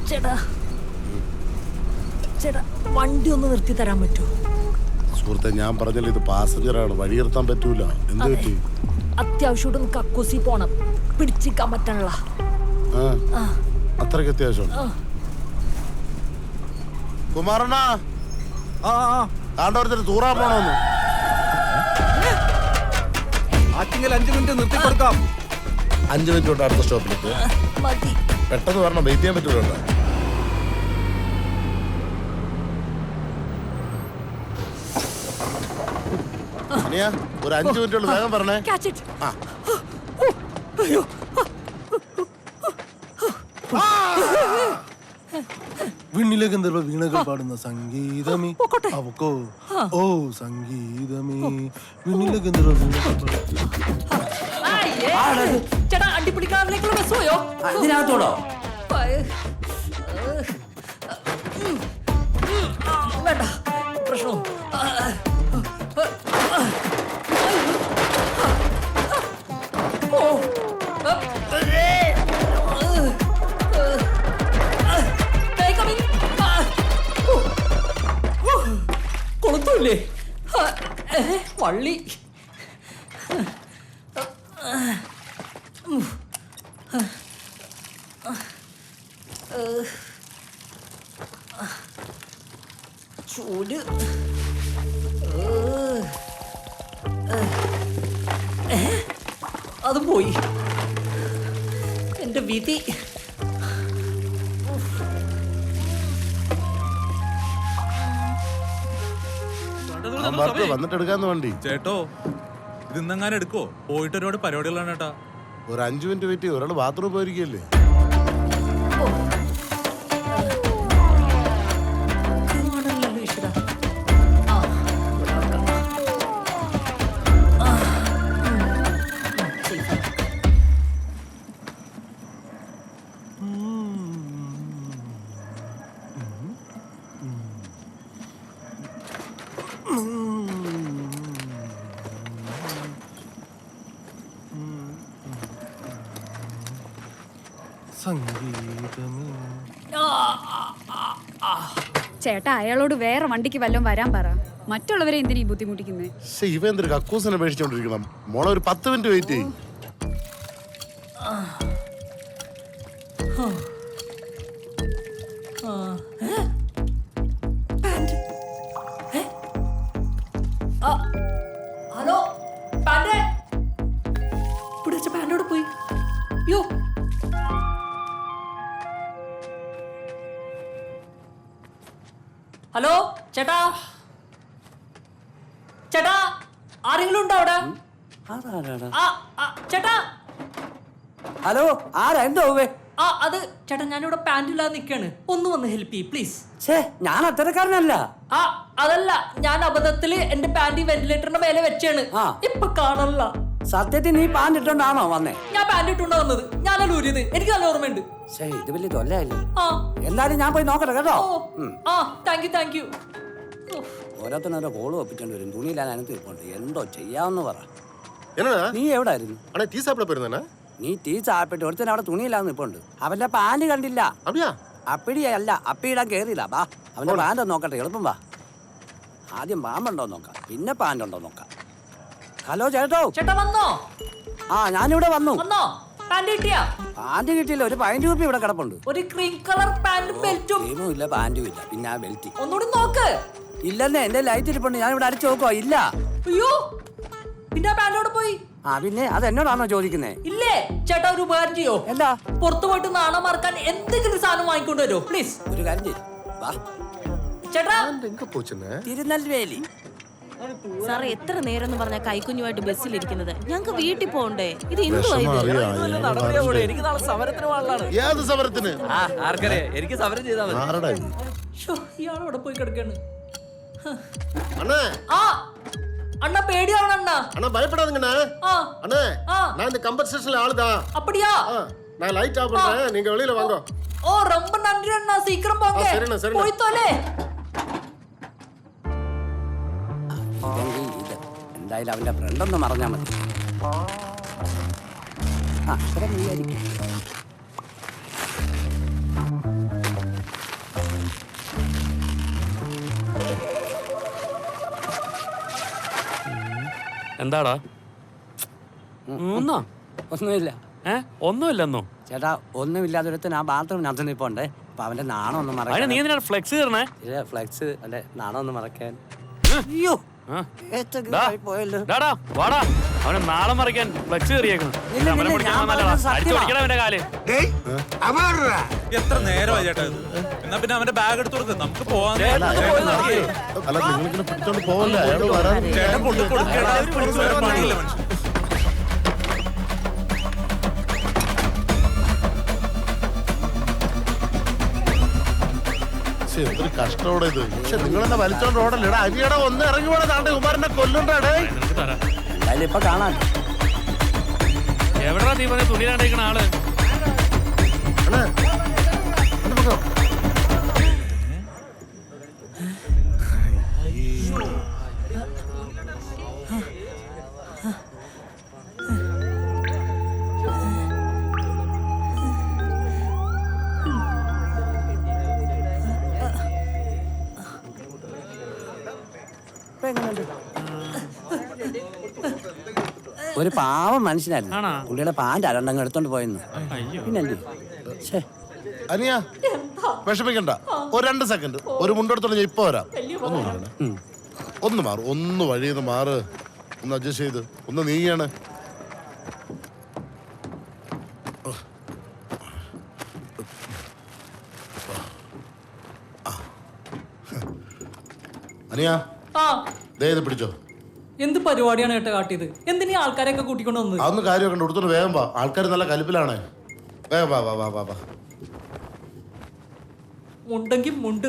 ചേട്ടാ ചേട്ടാ വണ്ടി ഒന്ന് നിർത്തി തരാൻ പറ്റുമോ? സുഹൃത്തെ, ഞാൻ പറഞ്ഞല്ലോ ഇത് പാസഞ്ചറാണ്, വഴി നിർത്താൻ പറ്റൂല. എന്ത് പറ്റി? അത്യാവശ്യമായിട്ടൊന്ന് കക്കൂസി പോണം, പിടിച്ചിക്കാൻ പറ്റണല്ല. അത്രയ്ക്ക് അത്യാവശ്യം. കുമാരണ്ണ കാണ്ടോരത്തിന് തൂറാൻ പോണോന്ന്. 5 മിനിറ്റ് നിർത്തി കൊടുക്കാം. 5 മിനിറ്റ് കൊണ്ട് അടുത്ത സ്റ്റോപ്പിലേക്ക് പെട്ടെന്ന് വരണം, വെയിറ്റ് ചെയ്യാൻ പറ്റൂല. ഒരു 5 മിനിറ്റ് വേഗം പറഞ്ഞേ. വിണ്ണിലേക്ക് എന്തെല്ലോ വീണകൾ പാടുന്ന സംഗീതമേ അവക്കോ ഓ സംഗീതമേ വിണ്ണിലേക്ക് എന്തെല്ലോ ചേട്ടാ അടിപിടിക്കാറിലേക്കുള്ള ബസ് പോയോ? ഇതിനകത്തോടോ? വേണ്ട പ്രശ്നം. കൊളുത്തൂല്ലേ വള്ളി? ചൂട്. അത് പോയി എന്റെ വിധി. വന്നിട്ട് എടുക്കാന്ന് വണ്ടി. ചേട്ടോ ഇത് ഇന്നെങ്ങാനും എടുക്കോ? പോയിട്ട് ഒരുപാട് പരിപാടികളാണ് ചേട്ടാ. ഒരു 5 മിനിറ്റ് വെയിറ്റ് ചെയ്യും. ഒരാൾ ബാത്റൂം പോയിരിക്കല്ലേ? ചേട്ടാ അയാളോട് വേറെ വണ്ടിക്ക് വല്ലതും വരാൻ പറ. മറ്റുള്ളവരെ എന്തിനാ ബുദ്ധിമുട്ടിക്കുന്നത്? ഇവ എന്തൊരു കക്കൂസിനെ പേടിച്ചോണ്ടിരിക്കണം. മോളെ ഒരു 10 മിനിറ്റ് വെയിറ്റ് ചെയ്യും. ഹലോ പാൻഡ് പിടിച്ച പാൻഡോട് പോയി. യോ ഹലോ ചേട്ടാ ചേട്ടാ ആരെങ്കിലും ഉണ്ടോ അവിടെ? ചേട്ടാ ഹലോ, ആരാ? എന്തോ അത് ചേട്ടാ ഞാനിവിടെ പാൻറ് ഇല്ലാതെ നിൽക്കാണ്, ഒന്ന് വന്ന് ഹെൽപ്പ് ചെയ്യ് പ്ലീസ്. ഞാൻ അത്തരക്കാരനല്ല. അതല്ല, ഞാൻ അബദ്ധത്തില് എന്റെ പാൻറ് വെന്റിലേറ്ററിന്റെ മേലെ വെച്ചാണ്, ഇപ്പൊ കാണല്ല. സത്യത്തിൽ നീ പാൻറ് ഇട്ടോണ്ടാണോ വന്നേ? ഞാൻ പാൻറ് ഇട്ടുണ്ടോ വന്നത്? ഞാനല്ല ഊരിയത്, എനിക്ക് നല്ല ഓർമ്മയുണ്ട്. ഇത് വലിയ തൊല്ലല്ലേ. എന്തായാലും ഞാൻ പോയി നോക്കട്ടെ കേട്ടോ. Thank you. ഓരോരുത്തരും കോള് ഒപ്പിച്ചോണ്ട് വരും. തുണിയില്ലാതെ അതിനകത്ത് ഇരിപ്പുണ്ട്. എന്തോ ചെയ്യാന്ന് പറ. നീ എവിടെ ആയിരുന്നു? നീ ടീ സാപ്പിട്ട് ഒരുത്തന്നെ അവിടെ തുണിയില്ലാന്ന് ഇപ്പോണ്ട്. അവന്റെ പാൻറ് കണ്ടില്ല. അപ്പിടിയല്ല, അപ്പിയിടാൻ കേറിയില്ല. വാ അവന്റെ പാൻറ് നോക്കട്ടെ, എളുപ്പം വാ. ആദ്യം പാമ്പുണ്ടോ നോക്കാം, പിന്നെ പാൻറ് ഉണ്ടോ നോക്കാം. ഹലോ ചേട്ടോ. ചേട്ടാ വന്നോ? ഞാനിവിടെ വന്നു. പാൻറ് കിട്ടിയില്ല. ഒരു 15 രൂപ ഇവിടെ കിടപ്പുണ്ട്. ഒരു ക്രീം കളർ പാന്റും ബെൽറ്റും. ക്രീമും ഇല്ല, പാൻറ്റും ഇല്ല, പിന്നെ ആ ബെൽറ്റ് ഒന്നുകൂടി നോക്ക്. ഇല്ലെന്നേ, എന്റെ ലൈറ്റ് ഇരിപ്പുണ്ട്. ഞാൻ ഇവിടെ അടിച്ചു നോക്കോ? ഇല്ല. അയ്യോ, പിന്നെ പാൻറ്റോട് പോയി. പിന്നെ അത് എന്നോടാണോ ചോദിക്കുന്നേ? ഇല്ലേ ചേട്ടാ, ഒരു ഉപകാരം ചെയ്യോ? എന്താ? പുറത്തു പോയിട്ട് നാണം മറക്കാൻ എന്തെങ്കിലും സാധനം വാങ്ങിക്കൊണ്ട് വരുമോ പ്ലീസ്? ഒരു കാര്യം ചെയ്യും. വാ ചേട്ടാ. തിരുനെൽവേലി. സാറേ, എത്ര നേരം എന്ന് പറഞ്ഞാൽ കൈക്കുഞ്ഞുമായിട്ട് ബസ്സിലിരിക്കുന്നത്? ഞങ്ങൾക്ക് വീട്ടിൽ പോകണ്ടേ? ഇത് എനിക്ക് നാളെ സമരത്തിന് പോകാനുള്ളതാണ്. ഏത് സമരത്തിന്? ആർക്കറിയാം, എനിക്ക് സമരം ചെയ്താൽ മതി. ഇയാളവിടെ പോയി കിടക്കാണ്. அண்ணா பேடியாவன அண்ணா. அண்ணா பயப்படாதீங்க அண்ணா. நான் இந்த கம்பன்சேஷன்ல ஆளுதான். அப்படியா? நான் லைட் ஆஃப் பண்றேன், நீங்க வெளியில வாங்க. ஓ ரொம்ப நன்றி அண்ணா, சீக்கிரம் போங்க. போய் தோலே. എന്തായാലും അവന്റെ ഫ്രണ്ട് ഒന്ന് മറഞ്ഞാ മതി. എന്താടാ ഒന്നോ ഒന്നുമില്ല. ഒന്നുമില്ലെന്നോ? ചേട്ടാ ഒന്നുമില്ലാതൊരുത്തൻ ആ ബാത്റൂമിനകത്ത് നിൽപ്പുണ്ട്. അപ്പൊ അവന്റെ നാണം ഒന്ന് അതിന് മറക്കാൻ. നീ എന്തിനാ ഫ്ലെക്സ് കയറണേ? ഫ്ലെക്സ് അല്ലെ നാണം ഒന്ന് മറക്കാൻ. അയ്യോ പോയല്ലോ. വാടാ, അവനെ നാളെ മറിക്കാൻ ഫ്ലെക്സ് കയറിയേക്കുന്നു. ഇല്ല, ഞാൻ പറഞ്ഞത് സത്യമാ. അവന്റെ കാല്. എത്ര നേരമായി ചേട്ടാ ഇത്? എന്നാ പിന്നെ അവന്റെ ബാഗ് എടുത്ത് കൊടുക്ക്, നമുക്ക് പോവാൻ. അല്ല നിങ്ങളിങ്ങനെ പിടിച്ചോണ്ട് പോവല്ലേ, അയാൾ വരാൻ. ചേട്ടൻ കൊണ്ടു കൊടുക്കേണ്ട പണിയില്ല മനുഷ്യൻ. എന്തൊരു കഷ്ടോടെ ഇത്. പക്ഷെ നിങ്ങളെന്നെ വലിച്ചോണ്ട് ഓടല്ലേ. എടാ അരിയടാ, ഒന്ന് ഇറങ്ങി പോടാ, താണ്ടെ കുമാരനെ കൊല്ലുണ്ടാടേ. നിനക്ക് തരാം. എന്തായാലും ഇപ്പൊ കാണാൻ. എവിടെടാ നീ പറഞ്ഞ തുണി കണ്ടിരിക്കണ ആള്? അണ്ണേ, അത് പോ. ഒരു പാവം മനുഷ്യനായിരുന്നു. ആണോ? പുള്ളിയുടെ പാന്റ് അരണ്ടങ്ങ് എടുത്തോണ്ട് പോയെന്ന്. പിന്നല്ലേ അനിയ വിഷമിക്കണ്ട, ഒരു 2 സെക്കൻഡ് ഒരു മുണ്ടെടുത്തോണ്ട് ഞാൻ ഇപ്പൊ വരാം. ഒന്ന് മാറണേ, ഒന്ന് മാറും, ഒന്ന് വഴിന്ന് മാറ്, ഒന്ന് അഡ്ജസ്റ്റ് ചെയ്ത് ഒന്ന് നീയാണ്. അനിയ ആ ദേ ഇത് പിടിച്ചോ. എന്ത് പരിപാടിയാണ് ഏട്ടാ കാട്ടിയത്? എന്തിനീ ആൾക്കാരെയൊക്കെ കൂട്ടിക്കൊണ്ട് വന്നത്? അതൊന്നും കാര്യമൊക്കെ ഉണ്ട്, എടുത്തോണ്ട് വേഗം വാ, ആൾക്കാർ നല്ല കലിപ്പിലാണ്. വേഗം വാ വാ വാ വാ വാ. മുണ്ടെങ്കിൽ മുണ്ട്,